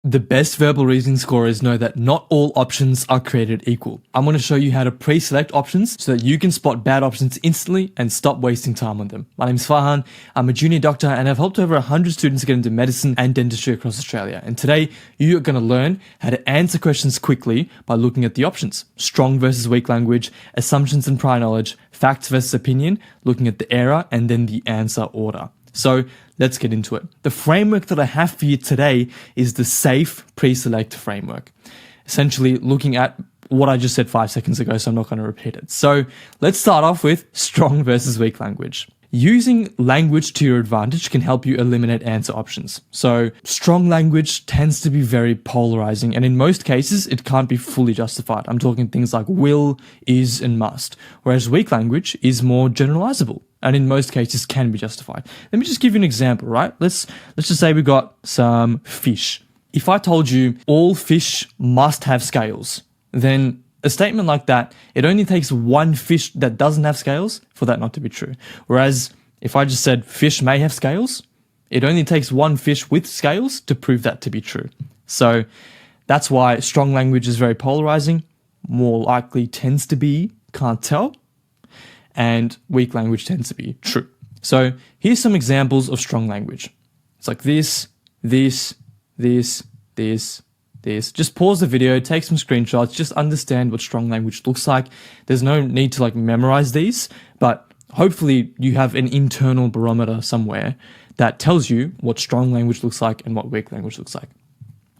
The best verbal reasoning scorers know that not all options are created equal. I'm going to show you how to pre-select options so that you can spot bad options instantly and stop wasting time on them. My name is Farhan, I'm a junior doctor and I've helped over 100 students get into medicine and dentistry across Australia. And today, you are going to learn how to answer questions quickly by looking at the options. Strong versus weak language, assumptions and prior knowledge, facts versus opinion, looking at the error and then the answer order. So let's get into it. The framework that I have for you today is the SAFE pre-select framework. Essentially looking at what I just said 5 seconds ago, so I'm not going to repeat it. So let's start off with strong versus weak language. Using language to your advantage can help you eliminate answer options. So strong language tends to be very polarizing, and in most cases, it can't be fully justified. I'm talking things like will, is, and must, whereas weak language is more generalizable and in most cases can be justified. Let me just give you an example, right? Let's just say we got some fish. If I told you all fish must have scales, then a statement like that, it only takes one fish that doesn't have scales for that not to be true. Whereas if I just said fish may have scales, it only takes one fish with scales to prove that to be true. So that's why strong language is very polarizing, more likely tends to be can't tell, and weak language tends to be true. So here's some examples of strong language. It's like this. Just pause the video, take some screenshots, just understand what strong language looks like. There's no need to memorize these, but hopefully you have an internal barometer somewhere that tells you what strong language looks like and what weak language looks like.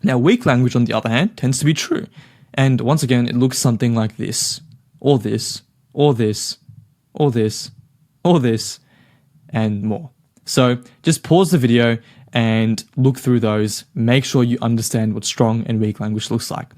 Now, weak language, on the other hand, tends to be true. And once again, it looks something like this, or this, or this, or this, or this, and more. So just pause the video and look through those. Make sure you understand what strong and weak language looks like.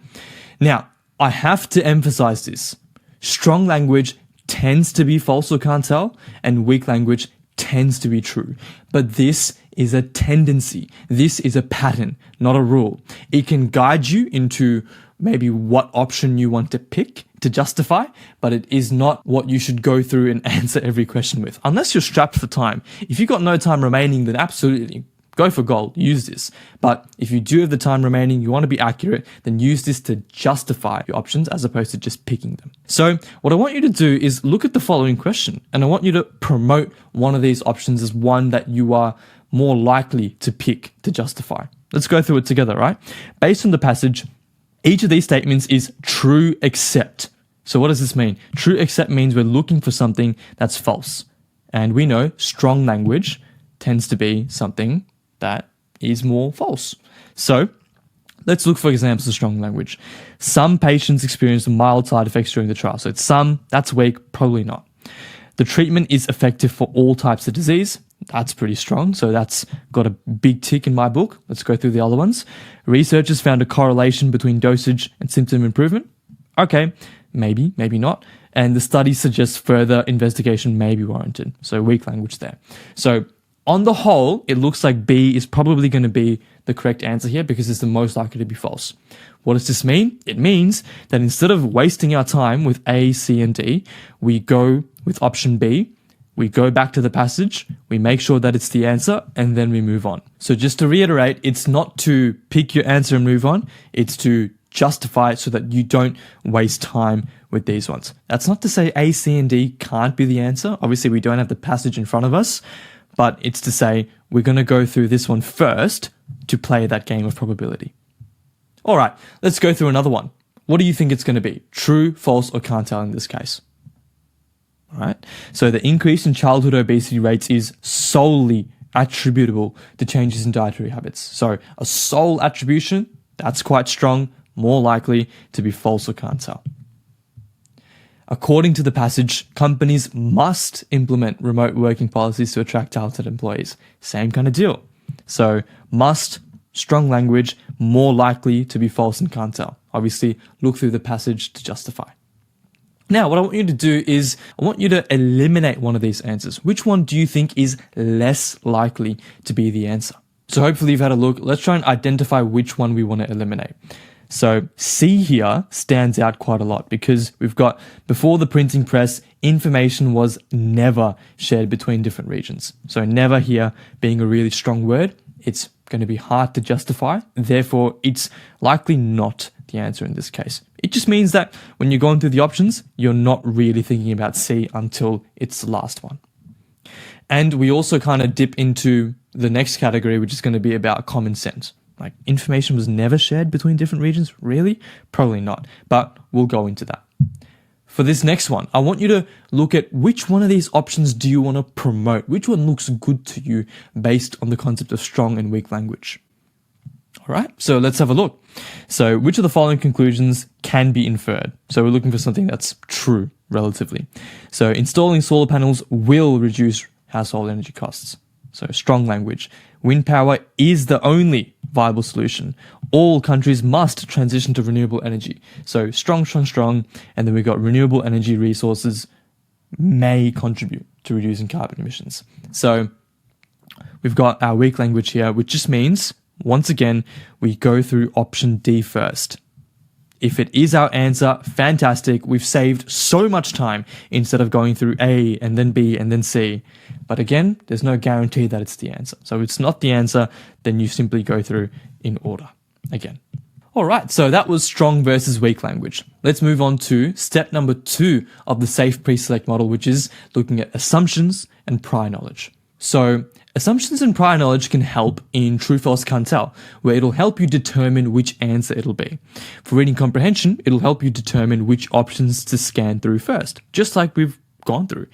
Now, I have to emphasize this. Strong language tends to be false or can't tell, and weak language tends to be true. But this is a tendency. This is a pattern, not a rule. It can guide you into maybe what option you want to pick to justify, but it is not what you should go through and answer every question with. Unless you're strapped for time. If you've got no time remaining, then absolutely go for gold, use this. But if you do have the time remaining, you want to be accurate, then use this to justify your options as opposed to just picking them. So what I want you to do is look at the following question, and I want you to promote one of these options as one that you are more likely to pick to justify. Let's go through it together, right? Based on the passage, each of these statements is true except. So what does this mean? True except means we're looking for something that's false. And we know strong language tends to be something that is more false. So let's look for examples of strong language. Some patients experience mild side effects during the trial. So it's some, that's weak, probably not. The treatment is effective for all types of disease. That's pretty strong. So that's got a big tick in my book. Let's go through the other ones. Researchers found a correlation between dosage and symptom improvement. Okay, maybe, maybe not. And the study suggests further investigation may be warranted. So weak language there. So on the whole, it looks like B is probably going to be the correct answer here because it's the most likely to be false. What does this mean? It means that instead of wasting our time with A, C, and D, we go with option B. We go back to the passage, we make sure that it's the answer, and then we move on. So just to reiterate, it's not to pick your answer and move on, it's to justify it so that you don't waste time with these ones. That's not to say A, C, and D can't be the answer. Obviously, we don't have the passage in front of us, but it's to say we're going to go through this one first to play that game of probability. All right, let's go through another one. What do you think it's going to be? True, false, or can't tell in this case? All right. So the increase in childhood obesity rates is solely attributable to changes in dietary habits. So a sole attribution, that's quite strong, more likely to be false or can't tell. According to the passage, companies must implement remote working policies to attract talented employees. Same kind of deal. So must, strong language, more likely to be false and can't tell. Obviously, look through the passage to justify. Now, what I want you to do is I want you to eliminate one of these answers. Which one do you think is less likely to be the answer? So hopefully you've had a look. Let's try and identify which one we want to eliminate. So C here stands out quite a lot because we've got before the printing press, information was never shared between different regions. So never here being a really strong word. It's going to be hard to justify. Therefore, it's likely not the answer in this case. It just means that when you're going through the options, you're not really thinking about C until it's the last one. And we also kind of dip into the next category, which is going to be about common sense. Like, information was never shared between different regions? Really? Probably not. But we'll go into that. For this next one, I want you to look at which one of these options do you want to promote? Which one looks good to you based on the concept of strong and weak language? All right, so let's have a look. So which of the following conclusions can be inferred? So we're looking for something that's true, relatively. So installing solar panels will reduce household energy costs. So strong language. Wind power is the only viable solution. All countries must transition to renewable energy. So strong, strong, strong. And then we've got renewable energy resources may contribute to reducing carbon emissions. So we've got our weak language here, which just means, once again, we go through option D first. If it is our answer, fantastic. We've saved so much time instead of going through A and then B and then C. But again, there's no guarantee that it's the answer. So if it's not the answer, then you simply go through in order again. All right, so that was strong versus weak language. Let's move on to step number 2 of the safe pre-select model, which is looking at assumptions and prior knowledge. So assumptions and prior knowledge can help in true, false, can't tell, where it'll help you determine which answer it'll be. For reading comprehension, it'll help you determine which options to scan through first, just like we've gone through.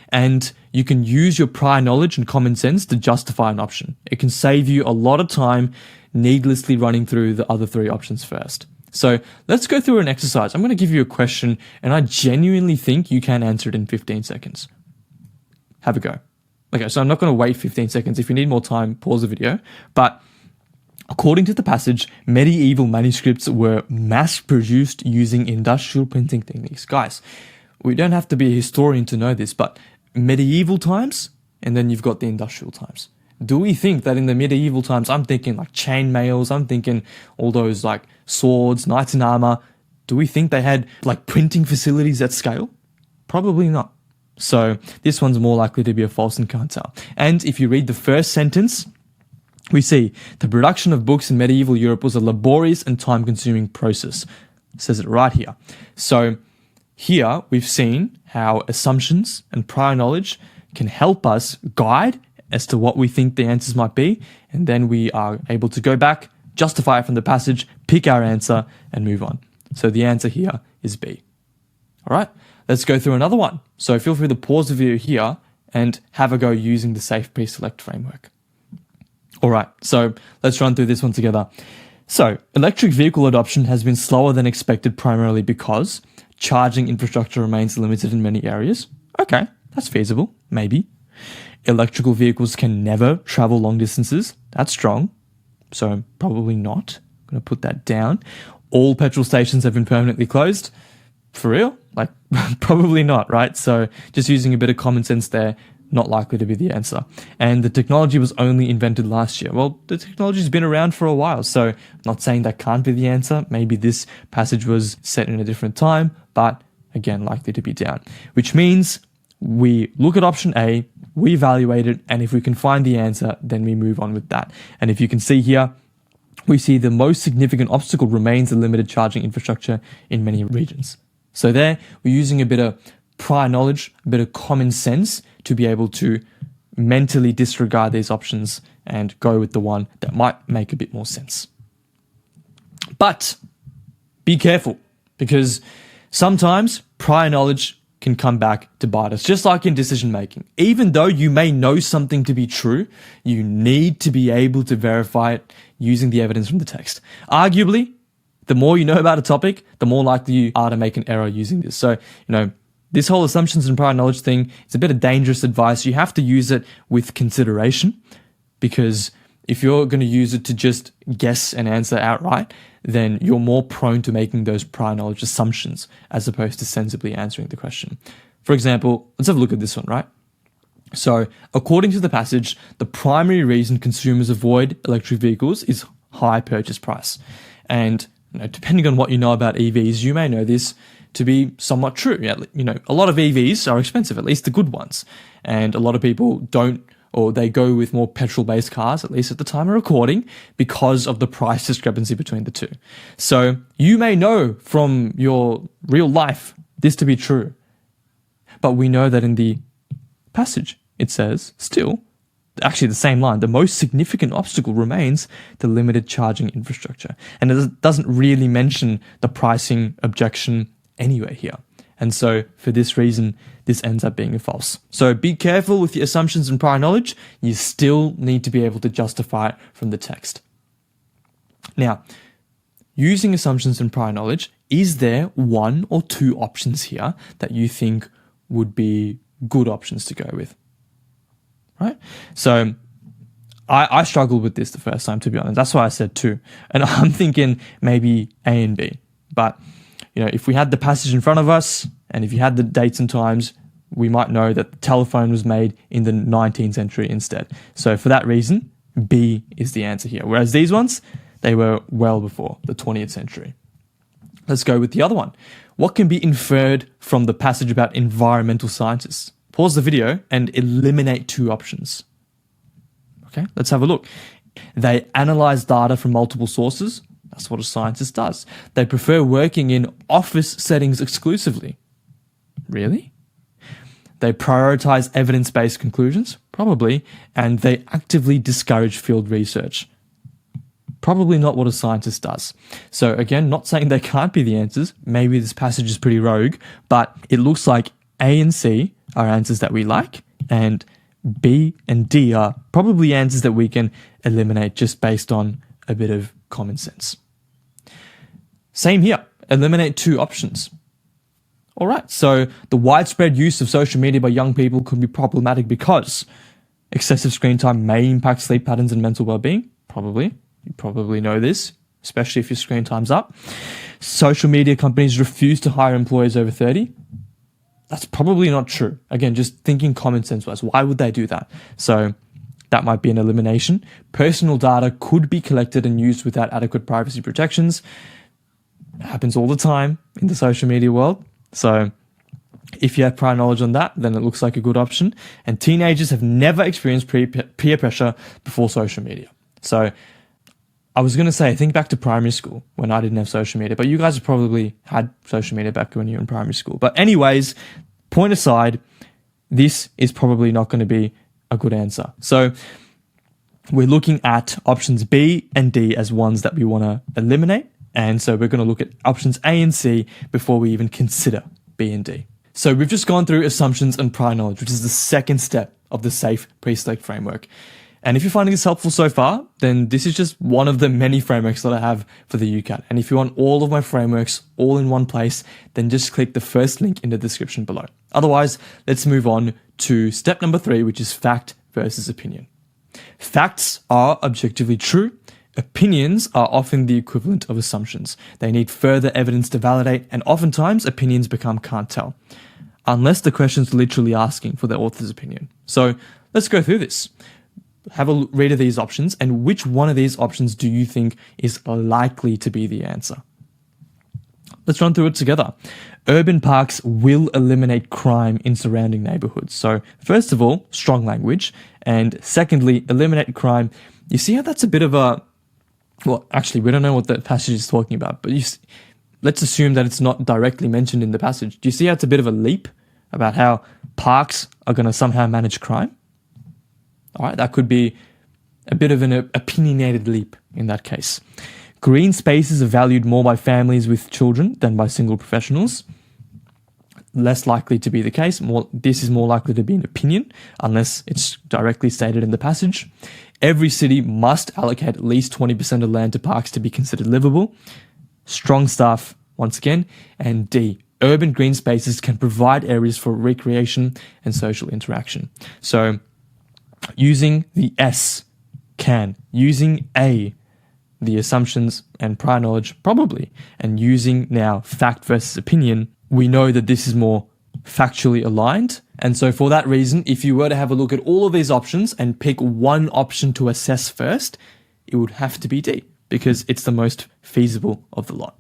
And you can use your prior knowledge and common sense to justify an option. It can save you a lot of time needlessly running through the other 3 options first. So let's go through an exercise. I'm going to give you a question, and I genuinely think you can answer it in 15 seconds. Have a go. Okay, so I'm not going to wait 15 seconds. If you need more time, pause the video. But according to the passage, medieval manuscripts were mass-produced using industrial printing techniques. Guys, we don't have to be a historian to know this, but medieval times, and then you've got the industrial times. Do we think that in the medieval times, I'm thinking like chain mails, I'm thinking all those like swords, knights in armor, do we think they had like printing facilities at scale? Probably not. So this one's more likely to be a false and can't tell. And if you read the first sentence, we see the production of books in medieval Europe was a laborious and time-consuming process. It says it right here. So here we've seen how assumptions and prior knowledge can help us guide as to what we think the answers might be, and then we are able to go back, justify it from the passage, pick our answer, and move on. So the answer here is B. All right, let's go through another one. So feel free to pause the video here and have a go using the safe pre-select framework. All right, so let's run through this one together. So electric vehicle adoption has been slower than expected, primarily because charging infrastructure remains limited in many areas. Okay, that's feasible, maybe. Electrical vehicles can never travel long distances. That's strong. So probably not. I'm going to put that down. All petrol stations have been permanently closed. For real? Like, probably not, right? So just using a bit of common sense there, not likely to be the answer. And the technology was only invented last year. Well, the technology's been around for a while, so I'm not saying that can't be the answer. Maybe this passage was set in a different time, but again, likely to be down. Which means we look at option A, we evaluate it, and if we can find the answer, then we move on with that. And if you can see here, we see the most significant obstacle remains the limited charging infrastructure in many regions. So there, we're using a bit of prior knowledge, a bit of common sense to be able to mentally disregard these options and go with the one that might make a bit more sense. But be careful, because sometimes prior knowledge can come back to bite us, just like in decision making. Even though you may know something to be true, you need to be able to verify it using the evidence from the text. Arguably, the more you know about a topic, the more likely you are to make an error using this. So, this whole assumptions and prior knowledge thing, it's a bit of dangerous advice. You have to use it with consideration, because if you're going to use it to just guess an answer outright, then you're more prone to making those prior knowledge assumptions as opposed to sensibly answering the question. For example, let's have a look at this one, right? So, according to the passage, the primary reason consumers avoid electric vehicles is high purchase price. And depending on what you know about EVs, you may know this to be somewhat true. A lot of EVs are expensive, at least the good ones. And a lot of people don't, or they go with more petrol-based cars, at least at the time of recording, because of the price discrepancy between the two. So you may know from your real life this to be true, but we know that in the passage it says still, actually the same line, the most significant obstacle remains the limited charging infrastructure. And it doesn't really mention the pricing objection anywhere here. And so for this reason, this ends up being a false. So be careful with your assumptions and prior knowledge. You still need to be able to justify it from the text. Now, using assumptions and prior knowledge, is there one or two options here that you think would be good options to go with? Right? So I struggled with this the first time, to be honest. That's why I said two. And I'm thinking maybe A and B. But if we had the passage in front of us, and if you had the dates and times, we might know that the telephone was made in the 19th century instead. So for that reason, B is the answer here. Whereas these ones, they were well before the 20th century. Let's go with the other one. What can be inferred from the passage about environmental scientists? Pause the video and eliminate two options. Okay, let's have a look. They analyze data from multiple sources. That's what a scientist does. They prefer working in office settings exclusively. Really? They prioritize evidence-based conclusions? Probably. And they actively discourage field research. Probably not what a scientist does. So again, not saying they can't be the answers. Maybe this passage is pretty rogue, but it looks like A and C are answers that we like, and B and D are probably answers that we can eliminate just based on a bit of common sense. Same here, eliminate two options. All right, so the widespread use of social media by young people could be problematic because excessive screen time may impact sleep patterns and mental well-being. Probably. You probably know this, especially if your screen time's up. Social media companies refuse to hire employees over 30. That's probably not true. Again, just thinking common sense wise, why would they do that? So that might be an elimination. Personal data could be collected and used without adequate privacy protections. It happens all the time in the social media world. So if you have prior knowledge on that, then it looks like a good option. And teenagers have never experienced peer pressure before social media. So I was going to say, think back to primary school when I didn't have social media, but you guys have probably had social media back when you were in primary school. But anyways, point aside, this is probably not going to be a good answer. So we're looking at options B and D as ones that we want to eliminate. And so we're going to look at options A and C before we even consider B and D. So we've just gone through assumptions and prior knowledge, which is the second step of the SAFE pre-select framework. And if you're finding this helpful so far, then this is just one of the many frameworks that I have for the UCAT. And if you want all of my frameworks all in one place, then just click the first link in the description below. Otherwise, let's move on to step number 3, which is fact versus opinion. Facts are objectively true. Opinions are often the equivalent of assumptions. They need further evidence to validate, and oftentimes opinions become can't tell, unless the question's literally asking for the author's opinion. So let's go through this. Have a read of these options, and which one of these options do you think is likely to be the answer? Let's run through it together. Urban parks will eliminate crime in surrounding neighborhoods. So first of all, strong language. And secondly, eliminate crime. You see how that's a bit of a... Well, actually, we don't know what the passage is talking about, but let's assume that it's not directly mentioned in the passage. Do you see how it's a bit of a leap about how parks are going to somehow manage crime? All right, that could be a bit of an opinionated leap in that case. Green spaces are valued more by families with children than by single professionals. Less likely to be the case. This is more likely to be an opinion, unless it's directly stated in the passage. Every city must allocate at least 20% of land to parks to be considered livable. Strong stuff, once again. And D, urban green spaces can provide areas for recreation and social interaction. So using the S, can. Using A, the assumptions and prior knowledge, probably. And using now fact versus opinion, we know that this is more factually aligned. And so for that reason, if you were to have a look at all of these options and pick one option to assess first, it would have to be D, because it's the most feasible of the lot.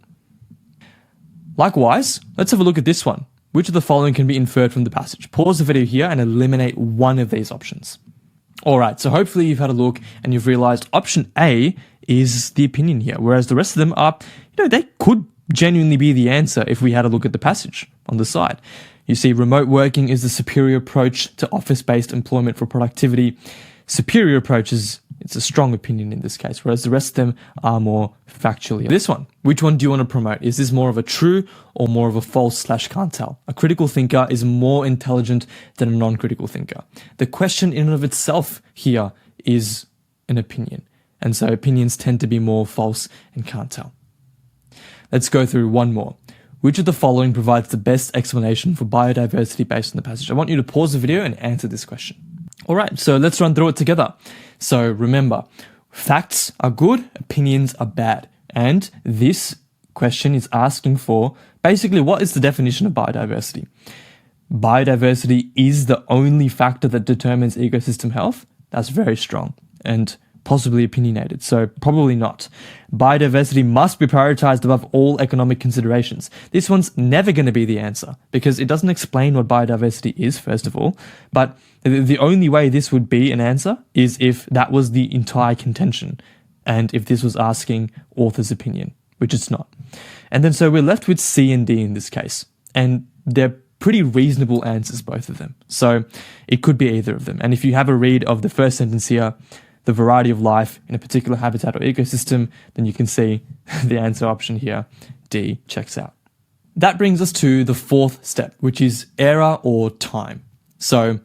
Likewise, let's have a look at this one. Which of the following can be inferred from the passage? Pause the video here and eliminate one of these options. All right, so hopefully you've had a look and you've realized option A is the opinion here, whereas the rest of them are, they could genuinely be the answer if we had a look at the passage on the side. You see, remote working is the superior approach to office-based employment for productivity. Superior approach it's a strong opinion in this case, whereas the rest of them are more factually. This one, which one do you want to promote? Is this more of a true or more of a false/can't tell? A critical thinker is more intelligent than a non-critical thinker. The question in and of itself here is an opinion. And so opinions tend to be more false and can't tell. Let's go through one more. Which of the following provides the best explanation for biodiversity based on the passage? I want you to pause the video and answer this question. All right, so let's run through it together. So remember, facts are good, opinions are bad. And this question is asking for basically what is the definition of biodiversity? Biodiversity is the only factor that determines ecosystem health. That's very strong and possibly opinionated, so probably not. Biodiversity must be prioritized above all economic considerations. This one's never going to be the answer because it doesn't explain what biodiversity is, first of all, but the only way this would be an answer is if that was the entire contention and if this was asking author's opinion, which it's not. And then so we're left with C and D in this case, and they're pretty reasonable answers, both of them. So it could be either of them. And if you have a read of the first sentence here, the variety of life in a particular habitat or ecosystem, then you can see the answer option here, D, checks out. That brings us to the fourth step, which is era or time. So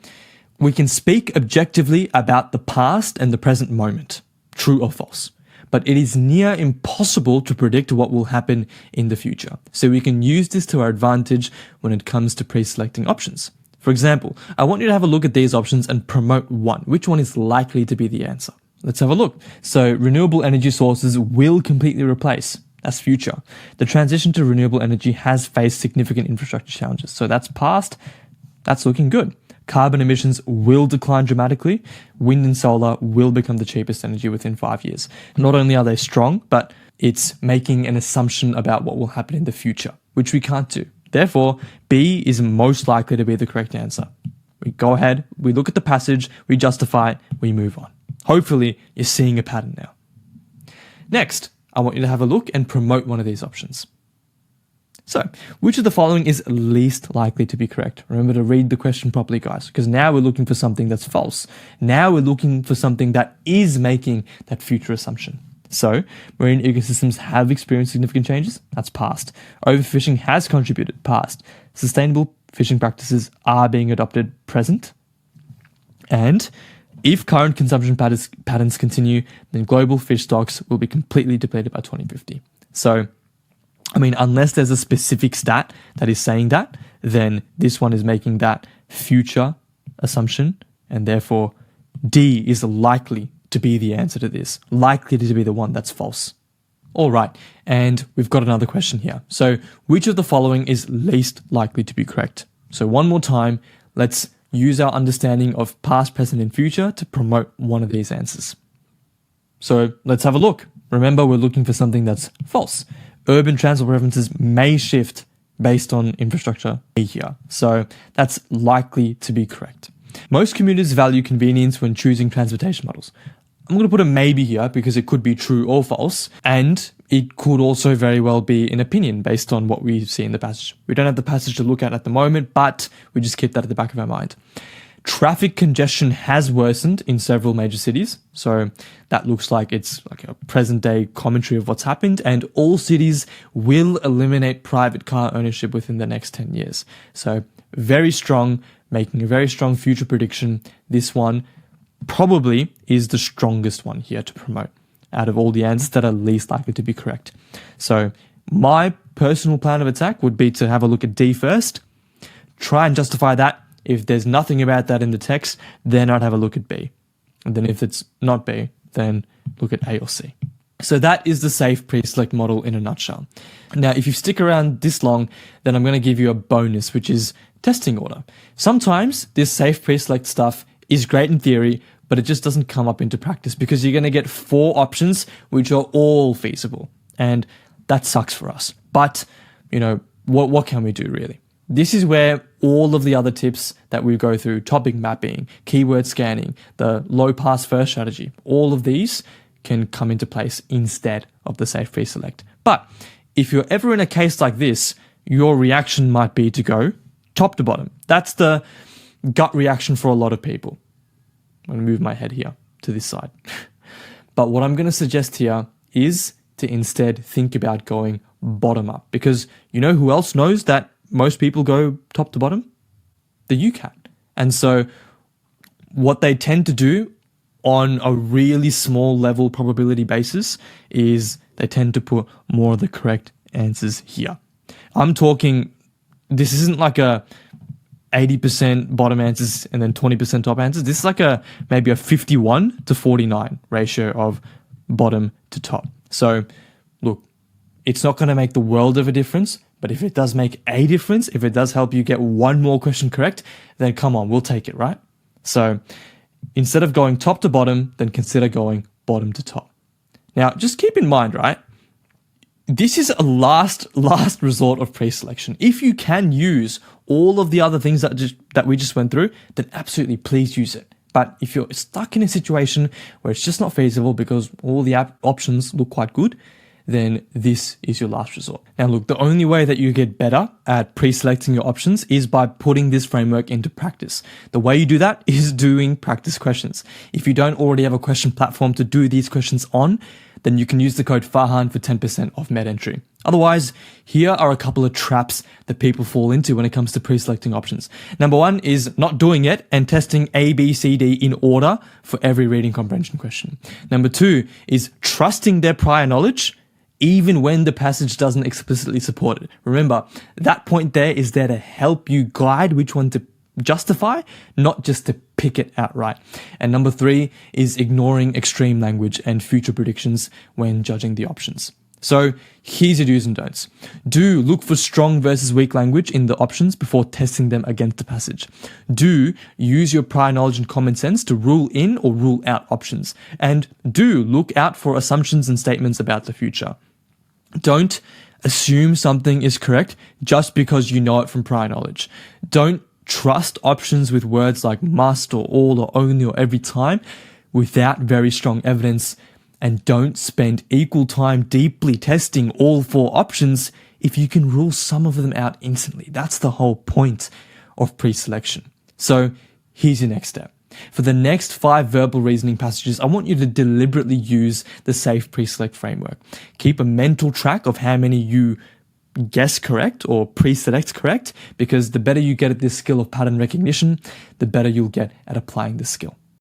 we can speak objectively about the past and the present moment, true or false. But it is near impossible to predict what will happen in the future. So we can use this to our advantage when it comes to pre-selecting options. For example, I want you to have a look at these options and promote one. Which one is likely to be the answer? Let's have a look. So renewable energy sources will completely replace. That's future. The transition to renewable energy has faced significant infrastructure challenges. So that's past. That's looking good. Carbon emissions will decline dramatically. Wind and solar will become the cheapest energy within 5 years. Not only are they strong, but it's making an assumption about what will happen in the future, which we can't do. Therefore, B is most likely to be the correct answer. We go ahead, we look at the passage, we justify it, we move on. Hopefully, you're seeing a pattern now. Next, I want you to have a look and promote one of these options. So, which of the following is least likely to be correct? Remember to read the question properly, guys, because now we're looking for something that's false. Now we're looking for something that is making that future assumption. So, marine ecosystems have experienced significant changes. That's past. Overfishing has contributed. Past. Sustainable fishing practices are being adopted. Present. And if current consumption patterns continue, then global fish stocks will be completely depleted by 2050. So, unless there's a specific stat that is saying that, then this one is making that future assumption, and therefore D is likely to be the answer to this, likely to be the one that's false. All right, and we've got another question here. So which of the following is least likely to be correct? So one more time, let's use our understanding of past, present, and future to promote one of these answers. So let's have a look. Remember, we're looking for something that's false. Urban transport preferences may shift based on infrastructure here. So that's likely to be correct. Most commuters value convenience when choosing transportation models. I'm going to put a maybe here because it could be true or false, and it could also very well be an opinion based on what we see in the passage. We don't have the passage to look at the moment, but we just keep that at the back of our mind. Traffic congestion has worsened in several major cities, so that looks like it's like a present-day commentary of what's happened, and all cities will eliminate private car ownership within the next 10 years. So very strong, making a very strong future prediction. This one probably is the strongest one here to promote out of all the answers that are least likely to be correct. So my personal plan of attack would be to have a look at D first, try and justify that. If there's nothing about that in the text, then I'd have a look at B. And then if it's not B, then look at A or C. So that is the safe pre-select model in a nutshell. Now, if you stick around this long, then I'm going to give you a bonus, which is testing order. Sometimes this safe pre-select stuff is great in theory, but it just doesn't come up into practice because you're going to get 4 options which are all feasible. And that sucks for us. But, what can we do really? This is where all of the other tips that we go through, topic mapping, keyword scanning, the low pass first strategy, all of these can come into place instead of the safe pre-select. But if you're ever in a case like this, your reaction might be to go top to bottom. That's the gut reaction for a lot of people. I'm going to move my head here to this side. But what I'm going to suggest here is to instead think about going bottom up, because you know who else knows that most people go top to bottom? The UCAT. And so what they tend to do on a really small level probability basis is they tend to put more of the correct answers here. I'm talking, this isn't like a 80% bottom answers and then 20% top answers. This is like maybe a 51 to 49 ratio of bottom to top. So look, it's not going to make the world of a difference, but if it does make a difference, if it does help you get one more question correct, then come on, we'll take it, right? So instead of going top to bottom, then consider going bottom to top. Now, just keep in mind, right? This is a last resort of pre-selection. If you can use all of the other things that we just went through, then absolutely please use it. But if you're stuck in a situation where it's just not feasible because all the options look quite good, then this is your last resort. Now look, the only way that you get better at pre-selecting your options is by putting this framework into practice. The way you do that is doing practice questions. If you don't already have a question platform to do these questions on, then you can use the code Farhan for 10% off MedEntry. Otherwise, here are a couple of traps that people fall into when it comes to pre-selecting options. Number one is not doing it and testing A, B, C, D in order for every reading comprehension question. Number two is trusting their prior knowledge even when the passage doesn't explicitly support it. Remember, that point there is there to help you guide which one to justify, not just to pick it outright. And number three is ignoring extreme language and future predictions when judging the options. So here's your do's and don'ts. Do look for strong versus weak language in the options before testing them against the passage. Do use your prior knowledge and common sense to rule in or rule out options. And do look out for assumptions and statements about the future. Don't assume something is correct just because you know it from prior knowledge. Don't trust options with words like must or all or only or every time without very strong evidence. And don't spend equal time deeply testing all four options if you can rule some of them out instantly. That's the whole point of pre-selection. So here's your next step. For the next 5 verbal reasoning passages, I want you to deliberately use the SAFE pre-select framework. Keep a mental track of how many you guess correct or pre-select correct, because the better you get at this skill of pattern recognition, the better you'll get at applying this skill.